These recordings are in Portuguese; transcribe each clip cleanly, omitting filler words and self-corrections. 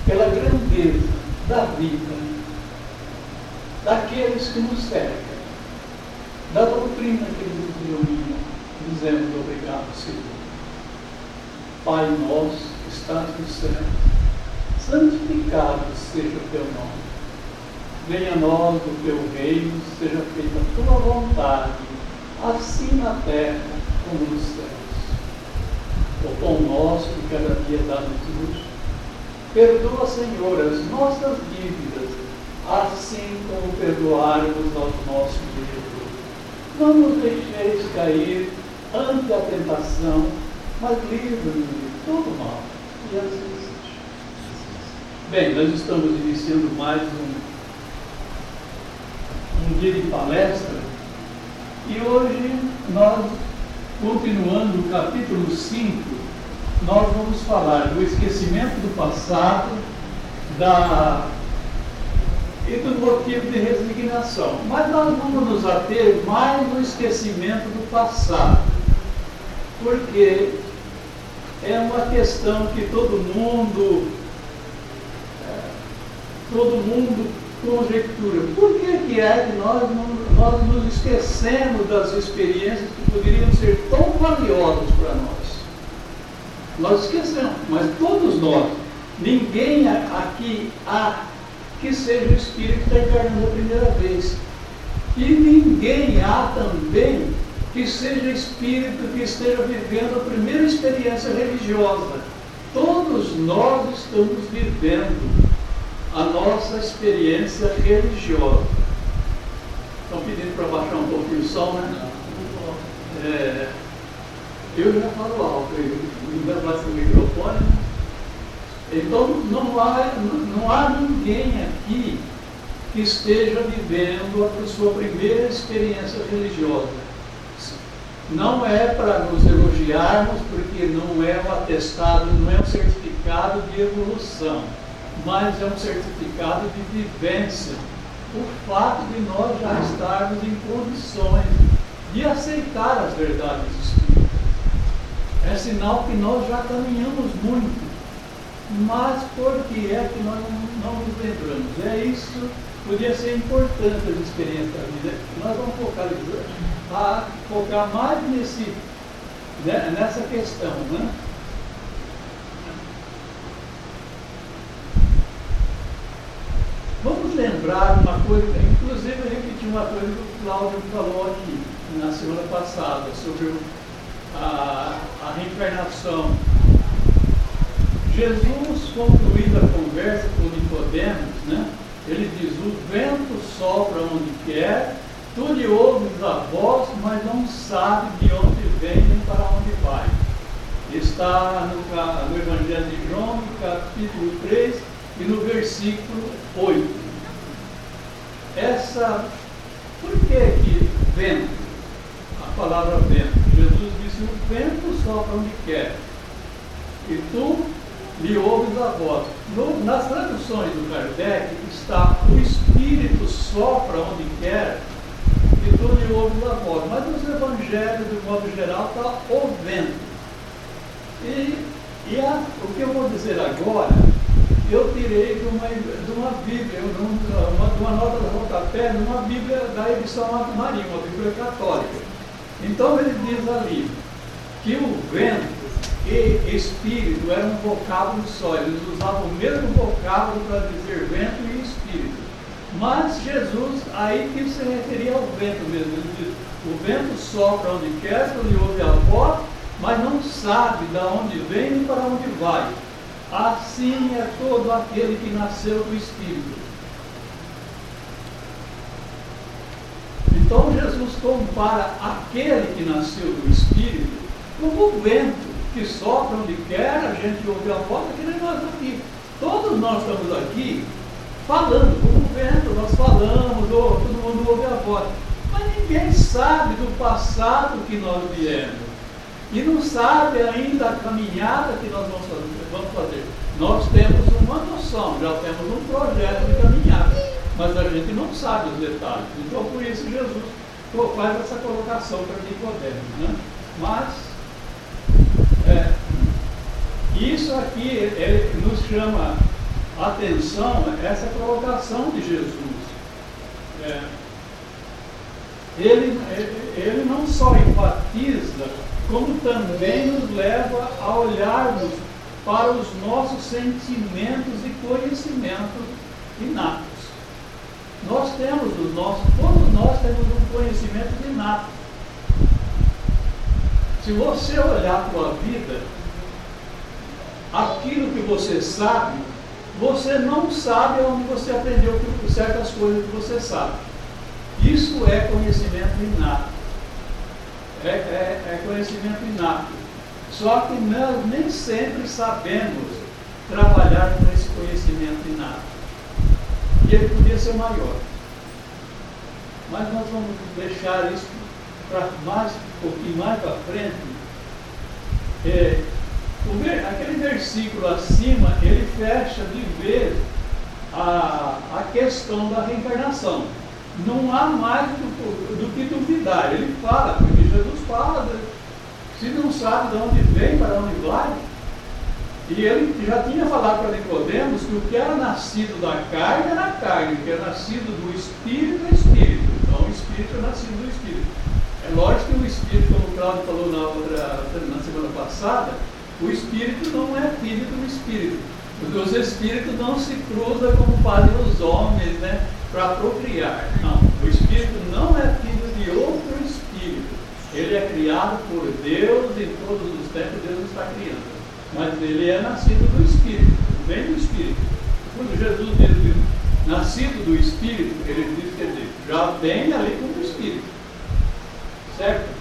pela grandeza da vida daqueles que nos cercam, da doutrina que nos ilumina, dizemos obrigado, Senhor. Pai nosso que estás no céu, santificado seja o teu nome. Venha a nós o teu reino, seja feita a tua vontade, assim na terra como nos céus. O pão nosso de cada dia dá-nos hoje. Perdoa, Senhor, as nossas dívidas, assim como perdoarmos aos nossos devedores. Não nos deixeis cair ante a tentação, mas livra-nos de todo mal. E assim seja. Bem, nós estamos iniciando mais um dia de palestra e hoje nós, continuando o capítulo 5, nós vamos falar do esquecimento do passado e do motivo de resignação. Mas nós vamos nos ater mais no esquecimento do passado, porque é uma questão que todo mundo conjectura. Por que é que nós nos esquecemos das experiências que poderiam ser tão valiosas para nós? Nós esquecemos, mas todos nós, ninguém aqui há que seja o espírito que está encarnando a primeira vez. E ninguém há também que seja espírito que esteja vivendo a primeira experiência religiosa. Todos nós estamos vivendo a nossa experiência religiosa. Estão pedindo para baixar um pouquinho o som, né? Eu já falo alto, ainda basta o microfone, né? Então não há ninguém aqui que esteja vivendo a sua primeira experiência religiosa. Não é para nos elogiarmos, porque não é um atestado, não é um certificado de evolução, mas é um certificado de vivência. O fato de nós já estarmos em condições de aceitar as verdades espíritas é sinal que nós já caminhamos muito. Mas por que é que nós não nos lembramos? É isso, podia ser importante as experiências da vida. Nós vamos focar mais nessa questão, né? Vamos lembrar uma coisa, inclusive eu repeti uma coisa que o Cláudio falou aqui na semana passada, sobre a reencarnação. Jesus, concluída a conversa com Nicodemos, né, ele diz: o vento sopra onde quer, tu lhe ouves a voz, mas não sabe de onde vem nem para onde vai. Está no Evangelho de João, no capítulo 3 e no versículo 8. Por que vento? A palavra vento. Jesus disse: o vento sopra onde quer, e tu lhe ouves a voz. Nas traduções do Kardec está: o Espírito sopra onde quer, e tu lhe ouves a voz. Mas nos evangelhos, de modo geral, está o vento. O que eu vou dizer agora, eu tirei de uma Bíblia, de uma nota de rodapé, numa Bíblia da edição Ave Maria, uma Bíblia católica. Então ele diz ali que o vento e espírito eram um vocábulo só, eles usavam o mesmo vocábulo para dizer vento e espírito. Mas Jesus aí que se referia ao vento mesmo. Ele diz: o vento sopra onde quer, tu lhe ouve a voz, mas não sabe de onde vem nem para onde vai. Assim é todo aquele que nasceu do Espírito. Então Jesus compara aquele que nasceu do Espírito como o vento que sopra onde quer, a gente ouve a voz, que nem nós aqui. Todos nós estamos aqui falando como o vento, nós falamos, todo mundo ouve a voz. Mas ninguém sabe do passado que nós viemos. E não sabe ainda a caminhada que nós vamos fazer. Nós temos uma noção, já temos um projeto de caminhada, mas a gente não sabe os detalhes. Então, por isso, Jesus faz essa colocação para Nicodemos, né? Mas, isso aqui nos chama atenção a essa provocação de Jesus. Ele não só enfatiza, como também nos leva a olharmos para os nossos sentimentos e conhecimentos inatos. Todos nós temos um conhecimento inato. Se você olhar a tua vida, aquilo que você sabe, você não sabe onde você aprendeu certas coisas que você sabe. Isso é conhecimento inato. É conhecimento inato. Só que nós nem sempre sabemos trabalhar com esse conhecimento inato. E ele podia ser maior. Mas nós vamos deixar isso para um pouquinho mais para frente. Aquele versículo acima, ele fecha de vez a questão da reencarnação. Não há mais do que duvidar. Ele fala, porque Jesus fala, se não sabe de onde vem, para onde vai. E ele já tinha falado para Nicodemos que o que era nascido da carne era carne, o que era nascido do Espírito é Espírito. Então o Espírito é nascido do Espírito. É lógico que o Espírito, como o Cláudio falou na semana passada, o Espírito não é filho do Espírito. Porque os Espíritos não se cruzam como fazem os homens, né, para procriar. Não, o Espírito não é filho de outro Espírito. Ele é criado por Deus, em todos os tempos Deus está criando. Mas ele é nascido do Espírito, vem do Espírito. Quando Jesus diz nascido do Espírito, ele diz, quer dizer, já vem ali com o Espírito. Certo?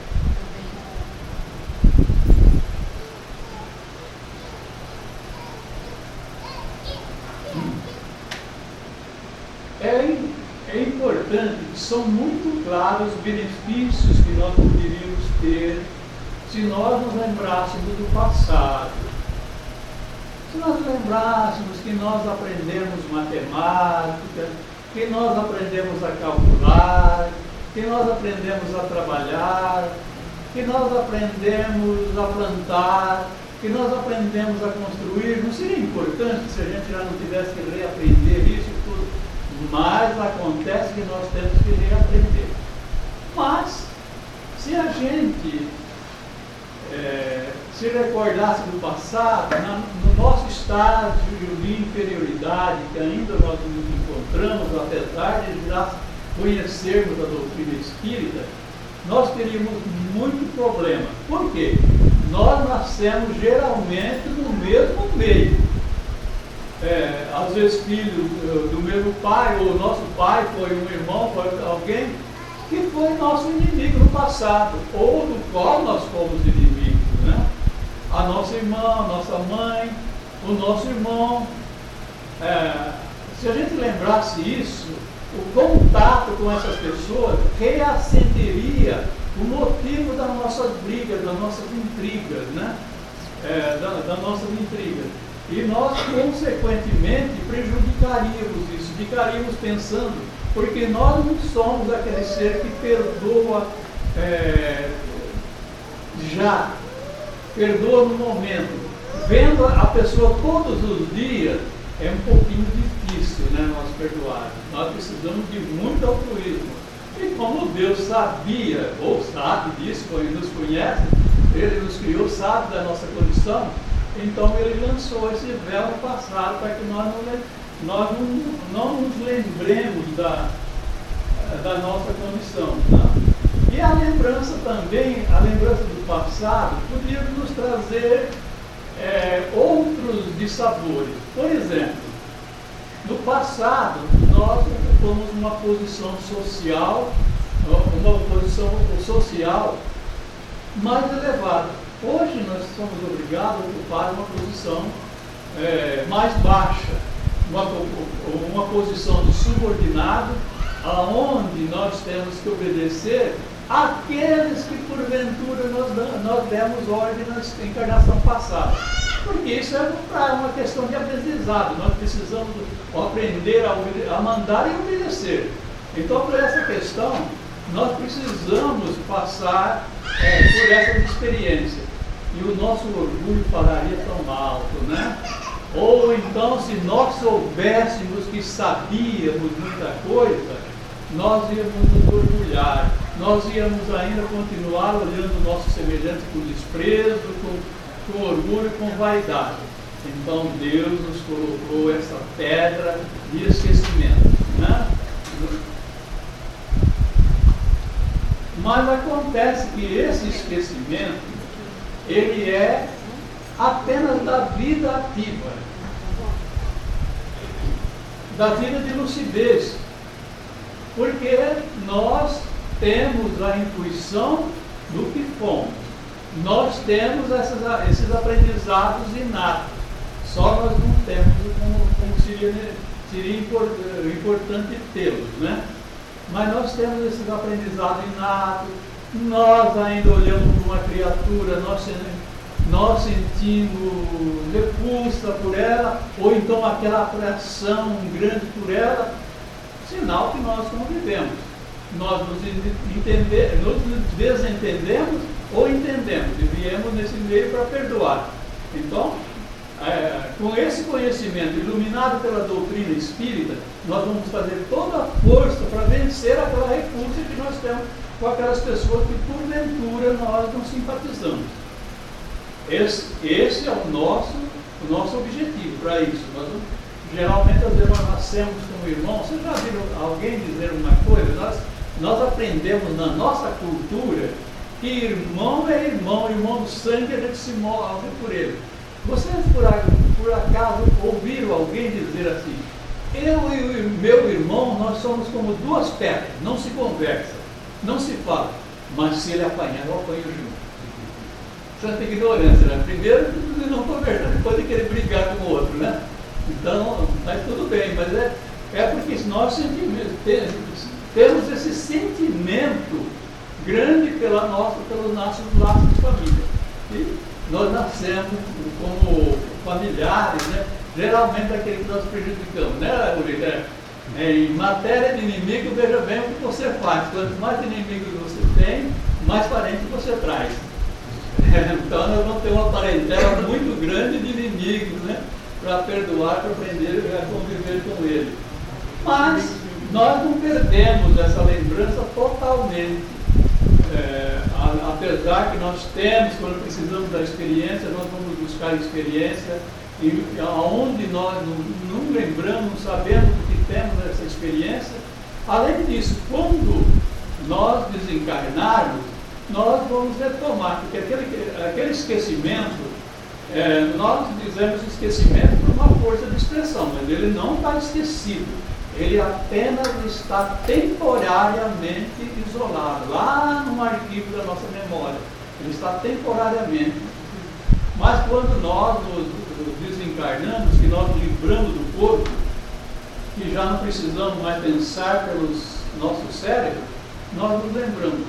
É importante, são muito claros os benefícios que nós poderíamos ter se nós nos lembrássemos do passado. Se nós lembrássemos que nós aprendemos matemática, que nós aprendemos a calcular, que nós aprendemos a trabalhar, que nós aprendemos a plantar, que nós aprendemos a construir, não seria importante se a gente já não tivesse que reaprender isso tudo? Mas acontece que nós temos que reaprender. Mas, se a gente se recordasse do passado, no nosso estágio de inferioridade, que ainda nós nos encontramos, apesar de já conhecermos a doutrina espírita, nós teríamos muito problema. Por quê? Nós nascemos geralmente no mesmo meio. Às vezes filho do mesmo pai, ou nosso pai foi um irmão, foi alguém que foi nosso inimigo no passado, ou do qual nós fomos inimigos, né? A nossa irmã, a nossa mãe, o nosso irmão. Se a gente lembrasse isso, o contato com essas pessoas reacenderia o motivo das nossas brigas, das nossas intrigas, né? Das nossas intrigas. E nós, consequentemente, prejudicaríamos isso, ficaríamos pensando, porque nós não somos aquele ser que perdoa perdoa no momento. Vendo a pessoa todos os dias, é um pouquinho difícil, né, nós perdoarmos. Nós precisamos de muito altruísmo. E como Deus sabia, ou sabe disso, nos conhece, Ele nos criou, sabe da nossa condição, então Ele lançou esse véu no passado para que nós não nos lembremos da nossa condição. Tá? E a lembrança também, a lembrança do passado, podia nos trazer outros dissabores. Por exemplo, no passado, nós ocupamos uma posição social mais elevada. Hoje nós somos obrigados a ocupar uma posição mais baixa, uma posição de subordinado, aonde nós temos que obedecer àqueles que porventura nós demos ordem na encarnação passada. Porque isso é uma questão de aprendizado. Nós precisamos aprender a mandar e obedecer. Então, por essa questão, nós precisamos passar por essa experiência. E o nosso orgulho falaria tão alto, né? Ou então, se nós soubéssemos que sabíamos muita coisa, nós íamos nos orgulhar, nós íamos ainda continuar olhando o nosso semelhante com desprezo, com orgulho e com vaidade. Então Deus nos colocou essa pedra de esquecimento, né? Mas acontece que esse esquecimento, ele é apenas da vida ativa, da vida de lucidez, porque nós temos a intuição do que fomos, nós temos esses aprendizados inatos, só nós não temos como seria importante tê-los, né? Mas nós temos esses aprendizados inatos, nós ainda olhamos para uma criatura, nós sentimos repulsa por ela, ou então aquela atração grande por ela, sinal que nós convivemos. Nós nos desentendemos ou entendemos, e viemos nesse meio para perdoar. Então, com esse conhecimento iluminado pela doutrina espírita, nós vamos fazer toda a força para vencer aquela repulsa que nós temos com aquelas pessoas que porventura nós não simpatizamos. Esse é o nosso objetivo para isso. Geralmente, às vezes, nós nascemos como irmãos. Vocês já viram alguém dizer uma coisa? Nós aprendemos na nossa cultura que irmão é irmão, irmão do sangue, a gente se move por ele. Vocês, por acaso, ouviram alguém dizer assim: eu e o meu irmão, nós somos como duas pedras, não se conversa, não se fala, mas se ele apanhar, eu apanho junto. Santa ignorância, né? Primeiro, ele não conversa, depois de querer brigar com o outro, né? Então, mas tudo bem, mas é porque nós temos esse sentimento grande pelos nossos laços de família. E nós nascemos como familiares, né? Geralmente aquele que nós prejudicamos, né, Uriel? Em matéria de inimigo, veja bem o que você faz. Quanto mais inimigos você tem, mais parentes você traz. Então nós vamos ter uma parentela muito grande de inimigos, né? Para perdoar, para aprender a conviver com ele. Mas nós não perdemos essa lembrança totalmente. Apesar que nós temos, quando precisamos da experiência, nós vamos buscar experiência, e aonde nós não lembramos, não sabemos que temos essa experiência. Além disso, quando nós desencarnarmos, nós vamos retomar, porque aquele esquecimento, nós dizemos esquecimento por uma força de expressão, mas ele não está esquecido, ele apenas está temporariamente isolado, lá no arquivo da nossa memória, ele está temporariamente. Mas quando nós nos desencarnamos, que nós nos livramos do corpo, que já não precisamos mais pensar pelos nossos cérebros, nós nos lembramos.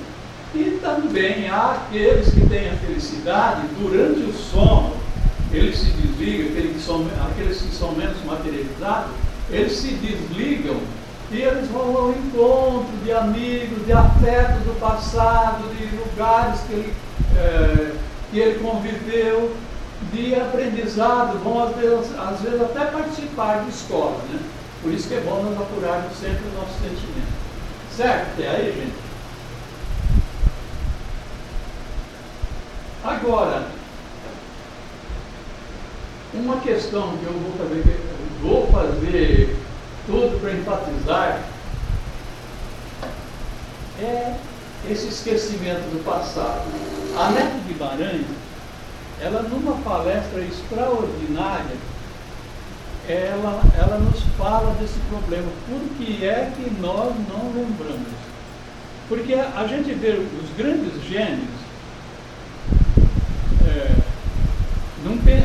E também há aqueles que têm a felicidade, durante o sono, eles se desligam, aqueles que são menos materializados, eles se desligam e eles vão ao encontro de amigos, de afetos do passado, de lugares que ele conviveu, de aprendizado, vão às vezes até participar de escola, né? Por isso que é bom nós apurarmos sempre o nosso sentimento. Certo? Até aí, gente? Agora, uma questão que eu vou fazer tudo para enfatizar é esse esquecimento do passado. A Neto Guimarães, ela numa palestra extraordinária, ela nos fala desse problema. Por que é que nós não lembramos? Porque a gente vê os grandes gênios,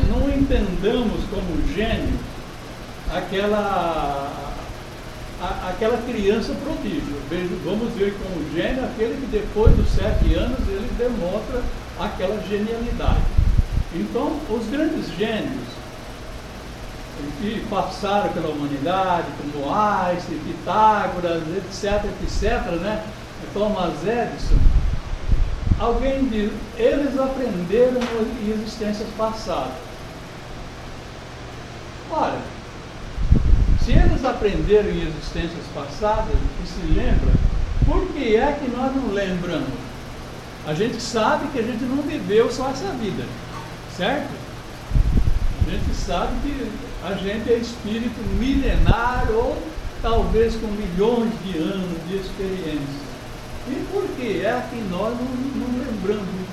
não entendamos como gênio aquela criança prodígio. Vamos ver como gênio aquele que depois dos 7 anos ele demonstra aquela genialidade. Então, os grandes gênios que passaram pela humanidade, como Einstein, Pitágoras, etc., né? Thomas Edison, alguém diz, eles aprenderam em existências passadas. Ora, se eles aprenderam em existências passadas e se lembram, por que é que nós não lembramos? A gente sabe que a gente não viveu só essa vida, certo? A gente sabe que a gente é espírito milenar ou talvez com milhões de anos de experiência. E por que é que nós não lembramos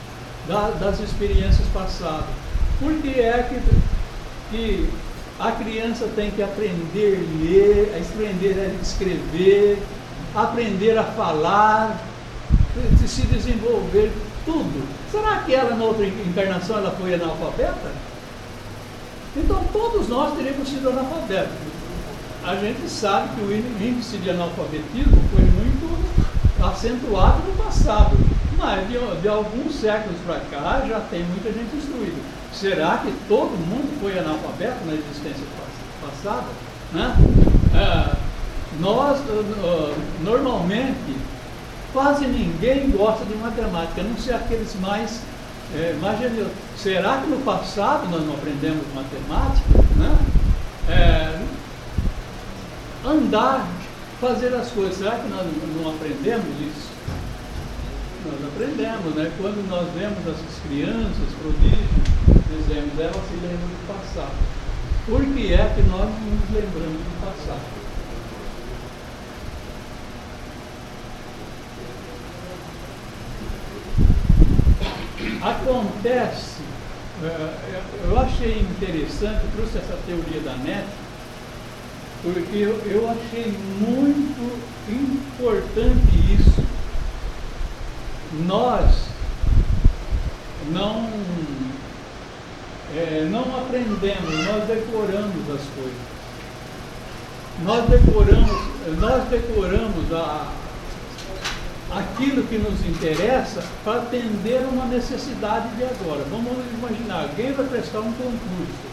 das experiências passadas? Por que é que a criança tem que aprender a ler, aprender a escrever, aprender a falar, se desenvolver, tudo? Será que ela, na outra encarnação, ela foi analfabeta? Então, todos nós teríamos sido analfabetos. A gente sabe que o índice de analfabetismo foi muito acentuado no passado, mas de alguns séculos para cá já tem muita gente instruída. Será que todo mundo foi analfabeto na existência passada? Né? Nós, normalmente, quase ninguém gosta de matemática, a não ser aqueles mais geniosos. Será que no passado nós não aprendemos matemática? Né? Andar, fazer as coisas, será que nós não aprendemos isso? Nós aprendemos, né? Quando nós vemos essas crianças, prodígios, dizemos, elas se lembram do passado. Por que é que nós não nos lembramos do passado? Acontece, eu achei interessante, trouxe essa teoria da NET, porque eu achei muito importante isso. Nós não aprendemos, nós decoramos as coisas. Nós decoramos aquilo que nos interessa para atender uma necessidade de agora. Vamos imaginar, alguém vai prestar um concurso.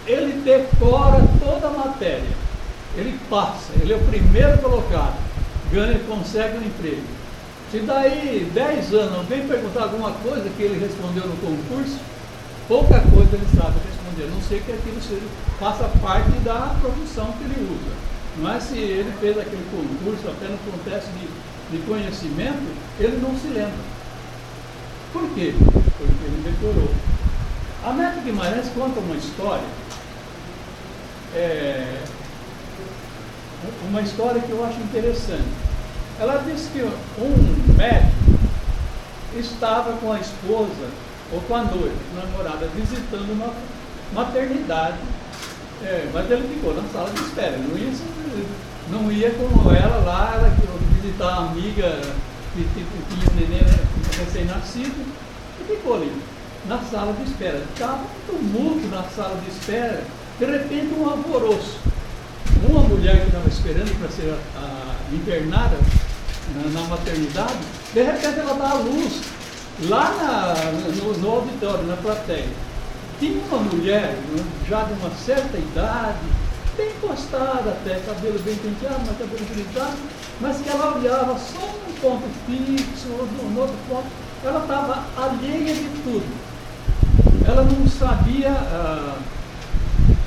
Ele decora toda a matéria. Ele passa, ele é o primeiro colocado, ganha, consegue um emprego. Se daí 10 anos alguém perguntar alguma coisa que ele respondeu no concurso, pouca coisa ele sabe responder, a não ser que aquilo faça parte da profissão que ele usa. Mas se ele fez aquele concurso até no contexto de conhecimento, ele não se lembra. Por quê? Porque ele decorou. A Neto Guimarães conta uma história, uma história que eu acho interessante. Ela disse que um médico estava com a esposa ou com a noiva, namorada, visitando uma maternidade, mas ele ficou na sala de espera, não ia com ela lá, ela visitar a amiga que tinha um neném recém-nascido, e ficou ali, na sala de espera. Estava um tumulto na sala de espera, de repente um alvoroço. Uma mulher que estava esperando para ser internada na maternidade, de repente ela dá a luz lá no auditório, na plateia. Tinha uma mulher, já de uma certa idade, bem postada até, cabelo bem penteado, mas cabelo gritado, mas que ela olhava só num ponto fixo, ou num outro ponto. Ela estava alheia de tudo. Ela não sabia,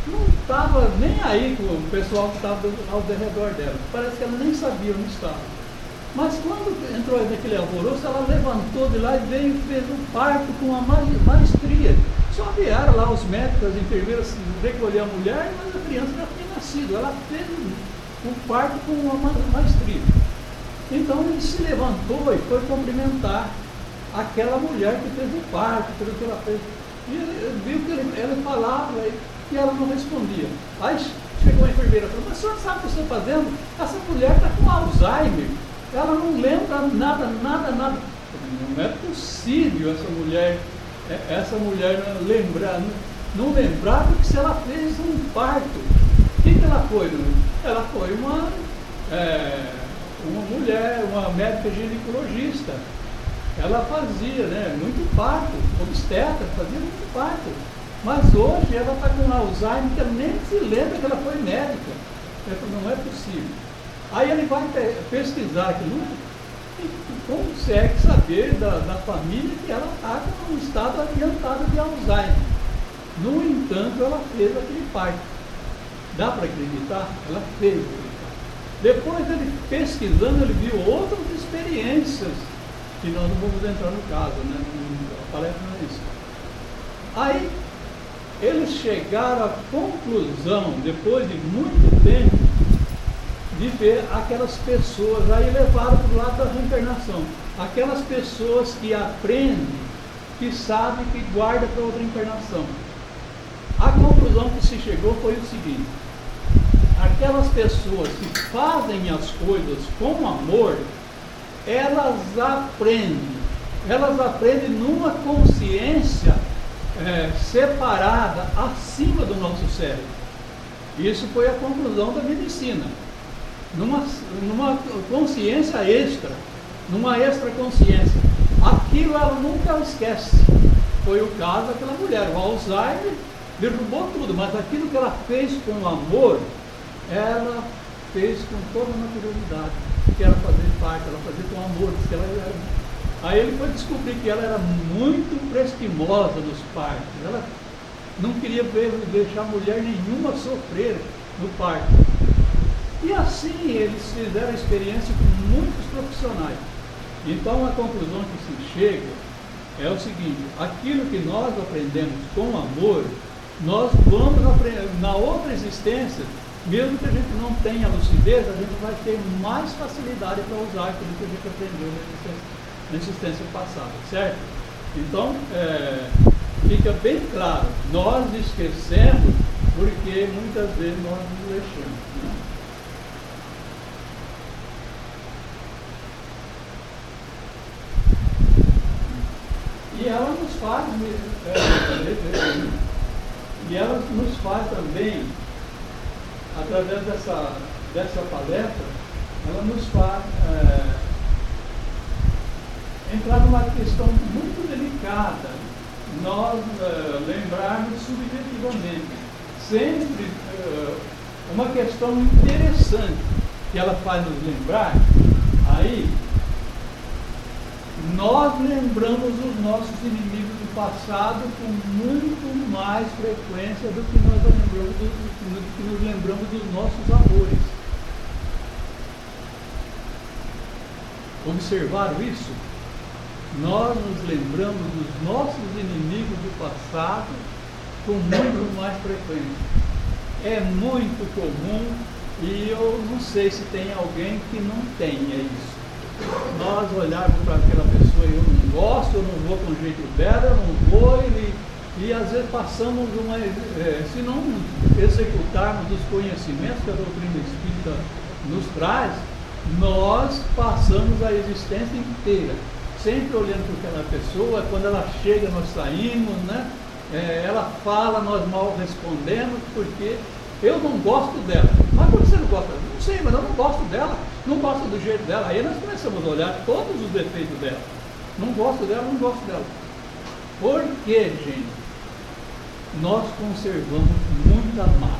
não estava nem aí com o pessoal que estava ao redor dela. Parece que ela nem sabia onde estava. Mas quando entrou naquele alvoroço, ela levantou de lá e veio e fez um parto com uma maestria. Só vieram lá os médicos, as enfermeiras recolher a mulher, mas a criança já tinha nascido. Ela fez um parto com uma maestria. Então ele se levantou e foi cumprimentar aquela mulher que fez o parto, pelo que ela fez. E ele viu que ela falava e ela não respondia. Aí chegou a enfermeira e falou, mas o senhor sabe o que eu estou fazendo? Essa mulher está com Alzheimer. Ela não lembra nada. Não é possível essa mulher não lembrar do que se ela fez um parto. O que ela foi? Ela foi uma mulher, uma médica ginecologista. Ela fazia muito parto, obstetra, fazia muito parto. Mas hoje ela está com Alzheimer, que ela nem se lembra que ela foi médica. Ela falou, não é possível. Aí ele vai pesquisar aquilo e consegue saber da família que ela está com um estado adiantado de Alzheimer. No entanto, ela fez aquele parto. Dá para acreditar? Ela fez acreditar. Depois ele pesquisando, ele viu outras experiências, que nós não vamos entrar no caso, né? A palestra não é isso. Aí, eles chegaram à conclusão, depois de muito tempo, de ver aquelas pessoas, aí levaram para o lado da reencarnação, aquelas pessoas que aprendem, que sabem, que guardam para outra encarnação. A conclusão que se chegou foi o seguinte: aquelas pessoas que fazem as coisas com amor, elas aprendem numa consciência separada, acima do nosso cérebro. Isso foi a conclusão da medicina. Numa consciência extra, numa extra consciência. Aquilo ela nunca esquece. Foi o caso daquela mulher. O Alzheimer derrubou tudo, mas aquilo que ela fez com amor, ela fez com toda a naturalidade, que era fazer parte, ela fazia com amor, que ela era. Aí ele foi descobrir que ela era muito prestimosa nos partos, ela não queria deixar mulher nenhuma sofrer no parto. E assim eles fizeram a experiência com muitos profissionais. Então a conclusão que se chega é o seguinte: aquilo que nós aprendemos com amor, nós vamos aprender na outra existência. Mesmo que a gente não tenha lucidez, a gente vai ter mais facilidade para usar aquilo que a gente aprendeu na existência passada, certo? Então, fica bem claro, nós esquecemos porque muitas vezes nós nos deixamos, né? E ela nos faz, e ela nos faz também, através dessa palestra, ela nos faz entrar numa questão muito delicada, nós lembrarmos subjetivamente, sempre uma questão interessante que ela faz nos lembrar. Aí, nós lembramos os nossos inimigos do passado com muito mais frequência do que nós nos lembramos dos nossos amores. Observaram isso? Nós nos lembramos dos nossos inimigos do passado com muito mais frequência. É muito comum e eu não sei se tem alguém que não tenha isso. Nós olharmos para aquela pessoa e eu não gosto, eu não vou com o jeito dela, eu não vou, e às vezes passamos se não executarmos os conhecimentos que a doutrina espírita nos traz, nós passamos a existência inteira, sempre olhando para aquela pessoa. Quando ela chega, nós saímos, né? Ela fala, nós mal respondemos, porque eu não gosto dela. Mas por que você não gosta dela? Não sei, mas eu não gosto dela, não gosto do jeito dela. Aí nós começamos a olhar todos os defeitos dela. Não gosto dela, não gosto dela. Por que, gente? Nós conservamos muita mágoa.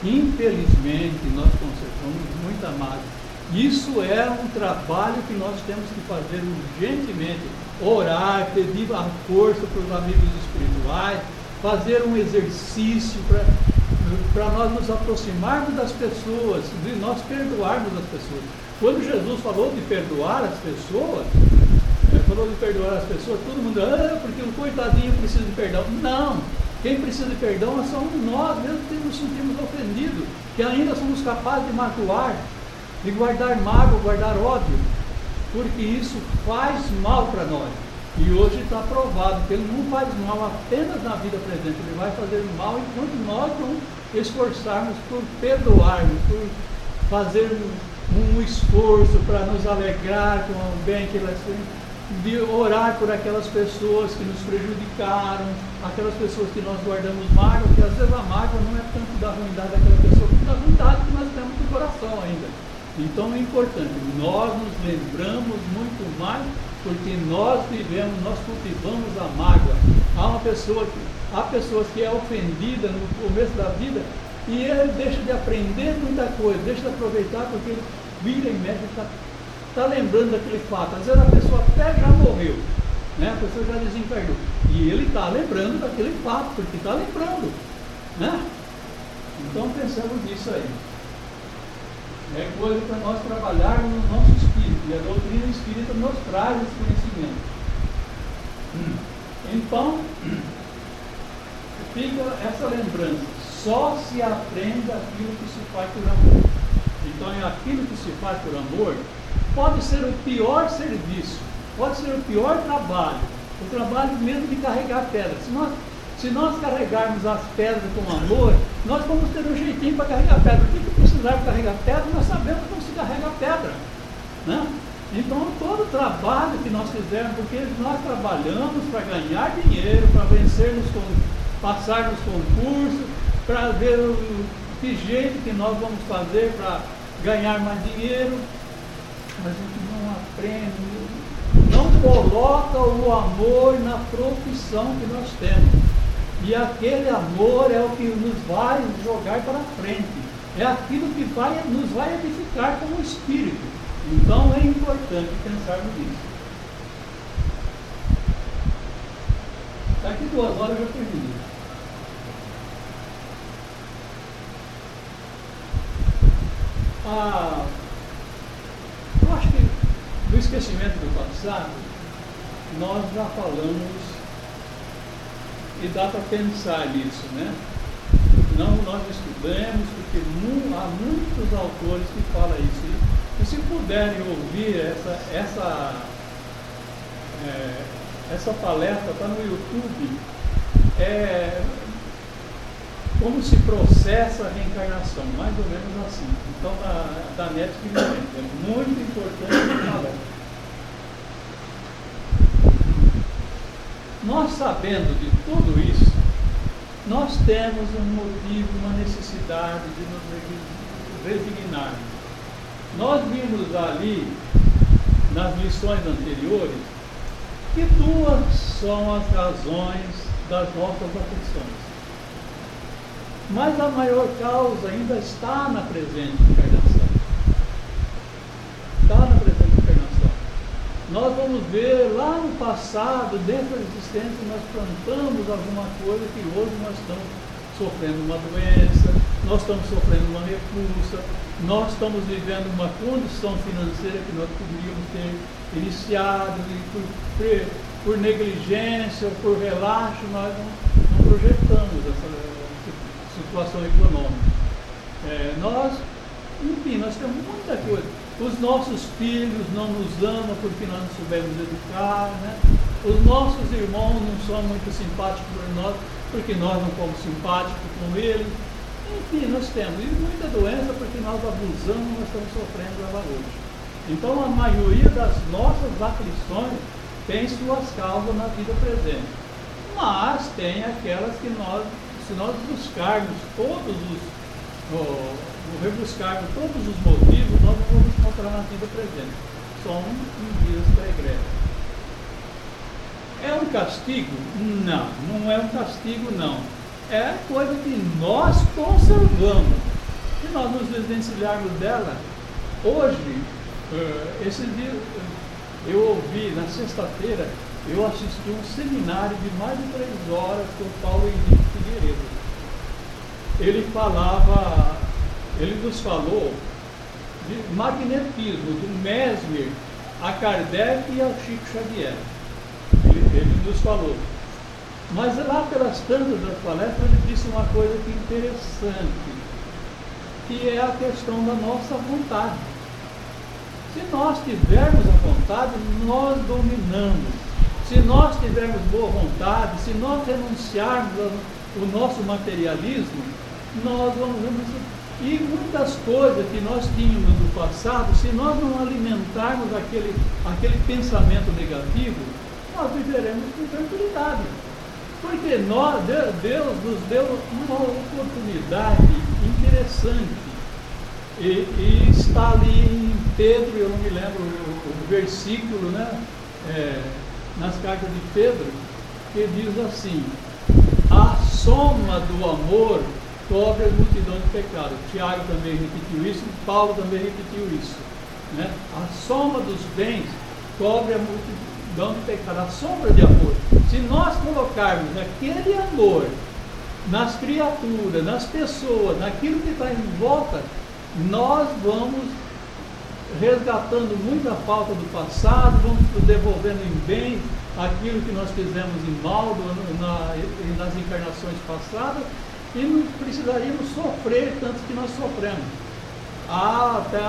Infelizmente, nós conservamos muita mágoa. Isso é um trabalho que nós temos que fazer urgentemente. Orar, pedir a força para os amigos espirituais, fazer um exercício para nós nos aproximarmos das pessoas, de nós perdoarmos as pessoas. Quando Jesus falou de perdoar as pessoas, todo mundo, porque o coitadinho precisa de perdão. Não, quem precisa de perdão somos nós, mesmo que nos sentimos ofendidos, que ainda somos capazes de magoar, de guardar mágoa, guardar ódio, porque isso faz mal para nós. E hoje está provado que ele não faz mal apenas na vida presente, ele vai fazer mal enquanto nós não esforçarmos por perdoarmos, por fazer um esforço para nos alegrar com o bem que elas têm, de orar por aquelas pessoas que nos prejudicaram, aquelas pessoas que nós guardamos mágoa, porque às vezes a mágoa não é tanto da ruindade daquela pessoa, como da ruindade que nós temos no coração ainda. Então é importante, nós nos lembramos muito mais, porque nós vivemos, nós cultivamos a mágoa. Há pessoas que é ofendida no começo da vida e ele deixa de aprender muita coisa, deixa de aproveitar, porque ele vira e mexe, está lembrando daquele fato. Às vezes a pessoa até já morreu, né? A pessoa já desencarnou, e ele está lembrando daquele fato, porque está lembrando, né? Então pensamos nisso aí. É coisa para nós trabalharmos no nosso espírito, e a doutrina espírita nos traz esse conhecimento. Então, fica essa lembrança: só se aprende aquilo que se faz por amor. Então, é aquilo que se faz por amor. Pode ser o pior serviço, pode ser o pior trabalho, o trabalho mesmo de carregar pedras. Se nós carregarmos as pedras com amor, nós vamos ter um jeitinho para carregar pedra. O que precisar para carregar pedra, nós sabemos como se carrega pedra, né? Então, todo trabalho que nós fizermos, porque nós trabalhamos para ganhar dinheiro, para passar nos concursos, para ver que jeito que nós vamos fazer para ganhar mais dinheiro, mas a gente não aprende, não coloca o amor na profissão que nós temos. E aquele amor é o que nos vai jogar para frente, é aquilo que nos vai edificar como espírito. Então é importante pensarmos nisso. Daqui 2 horas eu já terminei. Eu acho que do esquecimento do passado nós já falamos, e dá para pensar nisso, né? Não nós estudamos, porque há muitos autores que falam isso. E se puderem ouvir essa palestra, está no YouTube, como se processa a reencarnação, mais ou menos assim. Então, da NET que é muito importante falar. Nós, sabendo de tudo isso, nós temos um motivo, uma necessidade de nos resignar. Nós vimos ali, nas lições anteriores, que 2 são as razões das nossas aflições. Mas a maior causa ainda está na presente encarnação. Está na presente encarnação. Nós vamos ver lá no passado, dentro da existência, nós plantamos alguma coisa que hoje nós estamos sofrendo uma doença, nós estamos sofrendo uma repulsa, nós estamos vivendo uma condição financeira que nós poderíamos ter iniciado, e por negligência, por relaxo, nós não projetamos essa situação econômica. Enfim, nós temos muita coisa. Os nossos filhos não nos amam porque nós não soubemos educar, né? Os nossos irmãos não são muito simpáticos por nós porque nós não fomos simpáticos com eles. Enfim, nós temos muita doença porque nós abusamos, nós estamos sofrendo ela hoje. Então, a maioria das nossas aflições tem suas causas na vida presente. Mas tem aquelas que se nós buscarmos rebuscarmos todos os motivos, nós não vamos encontrar na vida presente. São vias pregregas. É um castigo? Não, não é um castigo, não. É coisa que nós conservamos. Se nós nos desvencilharmos dela, hoje, esse dia, eu ouvi, na sexta-feira, eu assisti um seminário de mais de 3 horas com o Paulo Henrique Figueiredo. Ele nos falou de magnetismo, do Mesmer a Kardec e ao Chico Xavier. Ele nos falou. Mas lá pelas tantas das palestras ele disse uma coisa que interessante, que é a questão da nossa vontade. Se nós tivermos a vontade, nós dominamos. Se nós tivermos boa vontade, se nós renunciarmos ao nosso materialismo, nós vamos renunciar. E muitas coisas que nós tínhamos no passado, se nós não alimentarmos aquele pensamento negativo, nós viveremos com tranquilidade. Porque Deus nos deu uma oportunidade interessante. E está ali em Pedro, eu não me lembro o versículo, né? Nas cartas de Pedro, que diz assim: a soma do amor cobre a multidão de pecados. Tiago também repetiu isso, Paulo também repetiu isso, né? A soma dos bens cobre a multidão de pecados, a sombra de amor. Se nós colocarmos aquele amor nas criaturas, nas pessoas, naquilo que está em volta, nós vamos resgatando muita falta do passado, vamos devolvendo em bem aquilo que nós fizemos em mal nas encarnações passadas, e não precisaríamos sofrer tanto que nós sofremos. Há até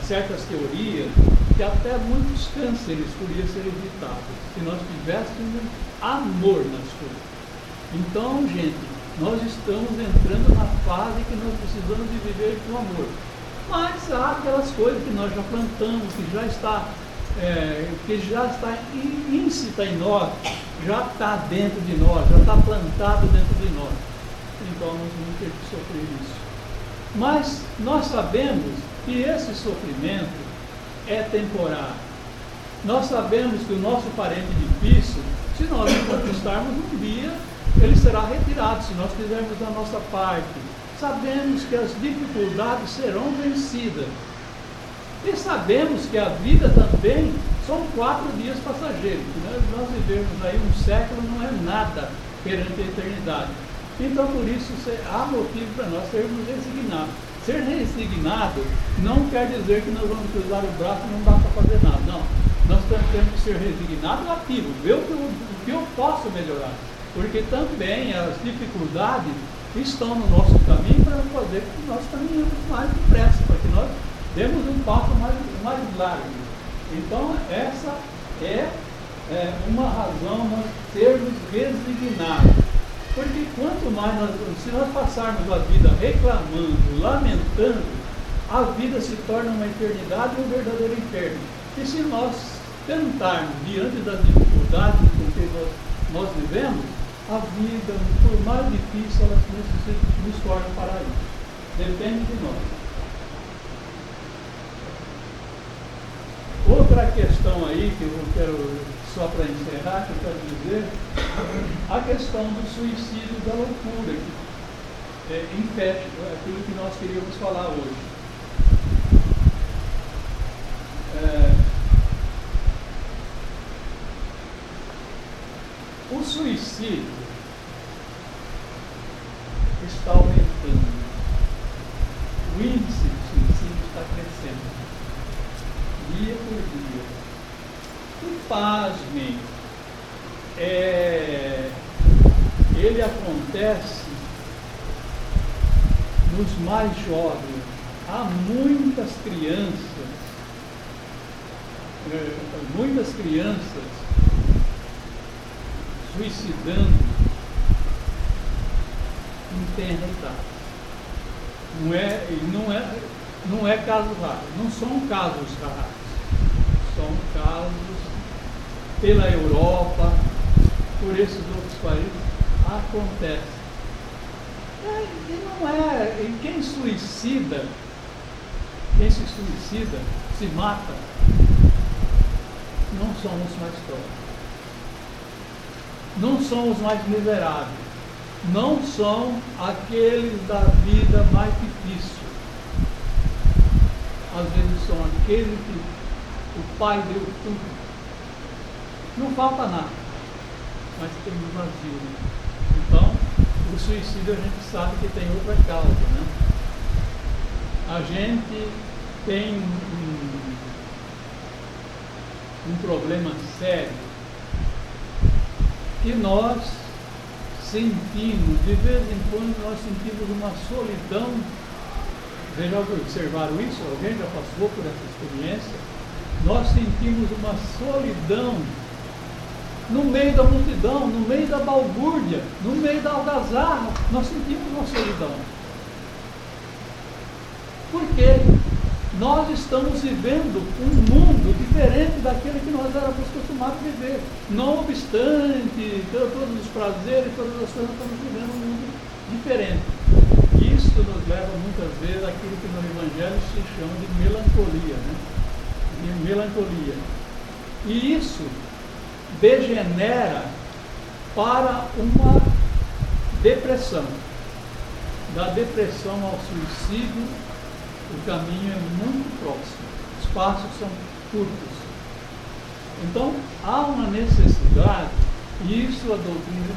certas teorias que até muitos cânceres poderiam ser evitados se nós tivéssemos amor nas coisas. Então, gente, nós estamos entrando na fase que nós precisamos de viver com amor. Mas há aquelas coisas que nós já plantamos, que já está íncita em nós, já está dentro de nós, já está plantado dentro de nós. Então nós vamos ter que sofrer isso. Mas nós sabemos que esse sofrimento é temporário. Nós sabemos que o nosso parente difícil, se nós não conquistarmos um dia, ele será retirado, se nós fizermos a nossa parte. Sabemos que as dificuldades serão vencidas. E sabemos que a vida também são 4 dias passageiros. Nós vivemos aí um século, não é nada perante a eternidade. Então, por isso, há motivo para nós sermos resignados. Ser resignado não quer dizer que nós vamos cruzar o braço e não dá para fazer nada. Não. Nós temos que ser resignados, ativo, ver o que eu posso melhorar. Porque também as dificuldades estão no nosso caminho para fazer com que nós caminhemos mais depressa, para que nós demos um passo mais largo. Então, essa é uma razão nós sermos resignados. Porque quanto mais se nós passarmos a vida reclamando, lamentando, a vida se torna uma eternidade e um verdadeiro inferno. E se nós tentarmos, diante das dificuldades com que nós vivemos, a vida, por mais difícil, ela nos torna paraíso. Depende de nós. Outra questão aí que eu quero, só para encerrar, que eu quero dizer, a questão do suicídio da loucura, que impede aquilo que nós queríamos falar hoje. O suicídio está aumentando. O índice de suicídio está crescendo. Dia por dia. E pasmem, ele acontece nos mais jovens. Há muitas crianças suicidando em tenra idade. Não é caso raro, não são casos raros, são casos pela Europa, por esses outros países, acontece. E quem se suicida, se mata, não são os mais pobres, não são os mais miseráveis, não são aqueles da vida mais difícil. Às vezes são aqueles que o pai deu tudo. Não falta nada, mas tem um vazio. Então, o suicídio a gente sabe que tem outra causa, né? A gente tem um problema sério que nós sentimos, de vez em quando nós sentimos uma solidão. Vocês já observaram isso? Alguém já passou por essa experiência? Nós sentimos uma solidão no meio da multidão, no meio da balbúrdia, no meio da algazarra. Nós sentimos uma solidão. Por quê? Nós estamos vivendo um mundo diferente daquele que nós éramos acostumados a viver. Não obstante todos os prazeres, todas as coisas, estamos vivendo um mundo diferente. Isso nos leva muitas vezes àquilo que no Evangelho se chama de melancolia, né? De melancolia. E isso degenera para uma depressão. Da depressão ao suicídio, o caminho é muito próximo, os passos são curtos. Então, há uma necessidade Isso a doutrina.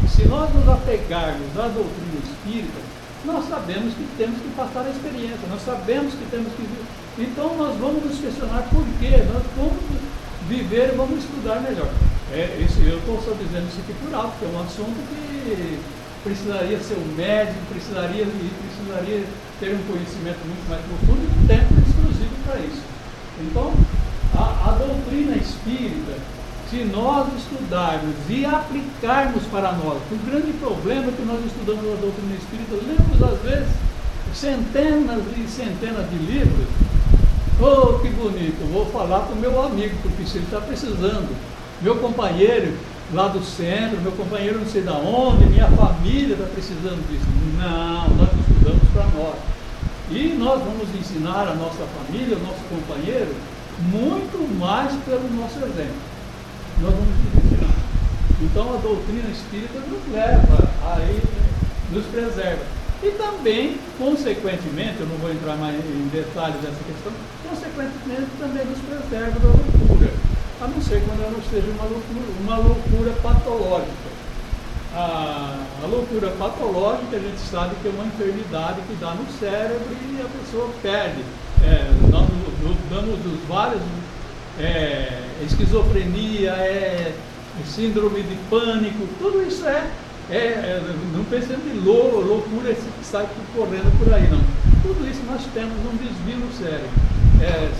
Se nós nos apegarmos à doutrina espírita, nós sabemos que temos que passar a experiência, nós sabemos que temos que viver. Então nós vamos nos questionar por quê, nós vamos viver e vamos estudar melhor. Eu estou só dizendo isso aqui por alto, porque é um assunto que precisaria ser um médico, precisaria ter um conhecimento muito mais profundo e um tempo exclusivo para isso. Então, a doutrina espírita, se nós estudarmos e aplicarmos para nós, o grande problema é que nós estudamos a doutrina espírita, lemos às vezes centenas e centenas de livros. Oh, que bonito, vou falar para o meu amigo, porque se ele está precisando, meu companheiro lá do centro, meu companheiro não sei de onde, minha família está precisando disso. Não, nós estudamos para nós. E nós vamos ensinar a nossa família, o nosso companheiro, muito mais pelo nosso exemplo. Nós vamos ensinar. Então a doutrina espírita nos leva, aí nos preserva. E também, consequentemente, eu não vou entrar mais em detalhes dessa questão, consequentemente também nos preserva da loucura, a não ser quando ela seja uma loucura patológica. A loucura patológica, a gente sabe que é uma enfermidade que dá no cérebro e a pessoa perde. Nós damos os vários, esquizofrenia, síndrome de pânico, tudo isso não pensemos em loucura que sai correndo por aí, não. Tudo isso nós temos um desvio no cérebro.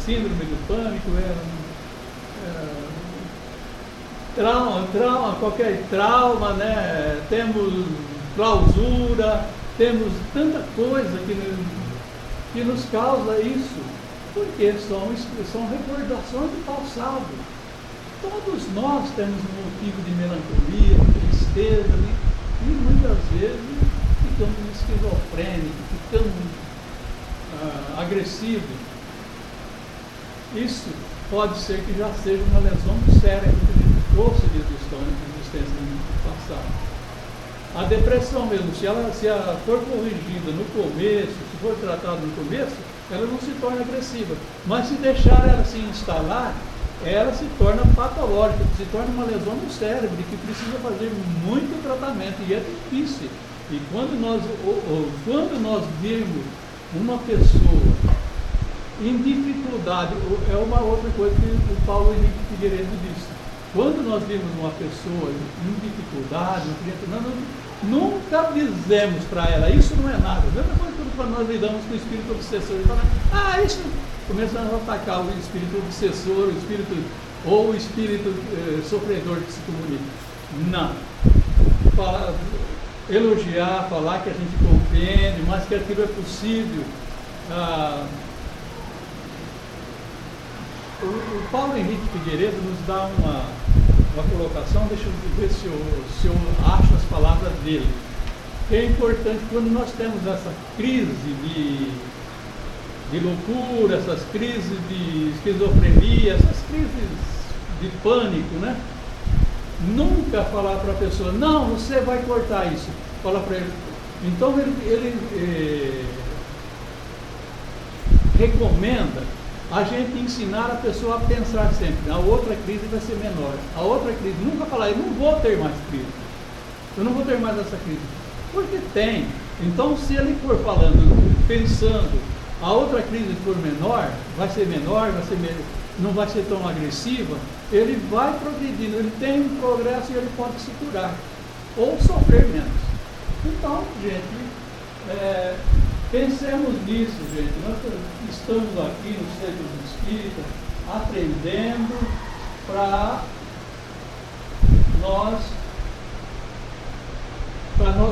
Síndrome do pânico, trauma, qualquer trauma, né? Temos clausura, temos tanta coisa que nos causa isso, porque são recordações do passado. Todos nós temos um motivo de melancolia, de tristeza, e muitas vezes ficamos esquizofrênicos, ficamos agressivos. Isso pode ser que já seja uma lesão do cérebro que a gente trouxe de existência no passado. A depressão mesmo, se ela for corrigida no começo, se for tratada no começo, ela não se torna agressiva. Mas se deixar ela se instalar, ela se torna patológica, se torna uma lesão no cérebro que precisa fazer muito tratamento e é difícil. E quando nós vemos uma pessoa em dificuldade, é uma outra coisa que o Paulo Henrique Figueiredo disse. Quando nós vemos uma pessoa em dificuldade, nós nunca dizemos para ela, isso não é nada. A mesma coisa quando nós lidamos com o espírito obsessor, ele fala, isso. Começamos a atacar o espírito obsessor, o espírito sofredor que se comunica. Não. Elogiar, falar que a gente compreende, mas que aquilo é possível. O Paulo Henrique Figueiredo nos dá uma colocação, deixa eu ver se eu acho as palavras dele. É importante quando nós temos essa crise de loucura, essas crises de esquizofrenia, essas crises de pânico, né? Nunca falar para a pessoa, não, você vai cortar isso. Fala para ele. Então ele recomenda a gente ensinar a pessoa a pensar sempre, a outra crise vai ser menor. A outra crise, nunca falar, eu não vou ter mais crise. Eu não vou ter mais essa crise. Porque tem. Então se ele for falando, pensando, a outra crise for menor, não vai ser tão agressiva, ele vai progredindo, ele tem um progresso e ele pode se curar, ou sofrer menos. Então, gente, pensemos nisso, gente. Nós estamos aqui no Centro Espírita aprendendo para nós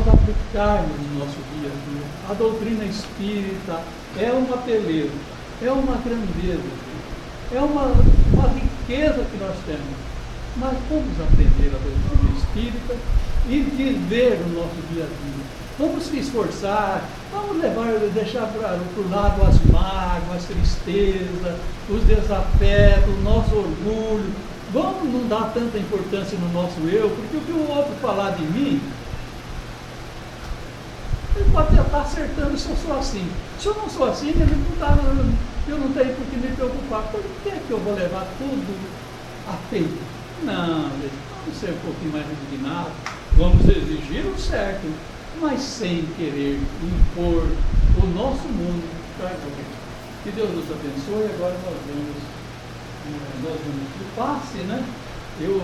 aplicarmos no nosso dia a dia. A doutrina espírita é uma beleza, é uma grandeza, é uma riqueza que nós temos. Mas vamos aprender a doutrina espírita e viver o nosso dia a dia. Vamos se esforçar, vamos deixar para o lado as mágoas, as tristezas, os desafetos, o nosso orgulho. Vamos não dar tanta importância no nosso eu, porque o que o outro falar de mim, ele pode estar acertando se eu sou assim. Se eu não sou assim, eu não tenho por que me preocupar. Por que eu vou levar tudo a peito? Não, gente, vamos ser um pouquinho mais resignados, vamos exigir o certo, mas sem querer impor o nosso mundo para alguém. Que Deus nos abençoe. Agora nós vamos para o passe, né? Eu